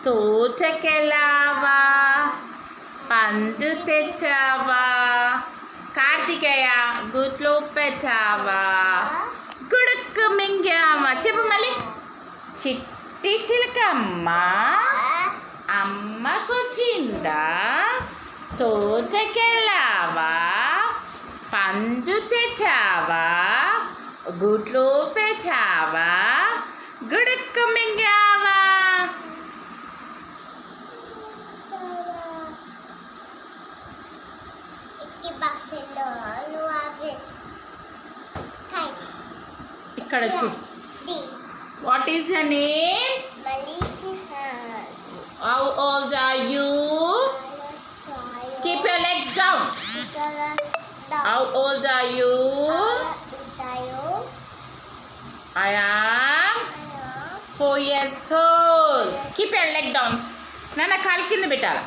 తోటకెళ్ళావా పండు తెచ్చావా కార్తికేయ గుట్లో పెట్టావా గుడుక్కు మింగావా చెప్పు మళ్ళీ చిట్టి చిలకమ్మ అమ్మకొచ్చిందా తోటకెళ్ళావా పండు తెచ్చావా గుట్లో పెట్టావా గుడుక్కు మింగావా ఇక్కడ చూడు what is your name how old are you keep your legs down how old are you I am 4 years old. Keep your leg down. నాన్న కాలు కింద పెట్టాలా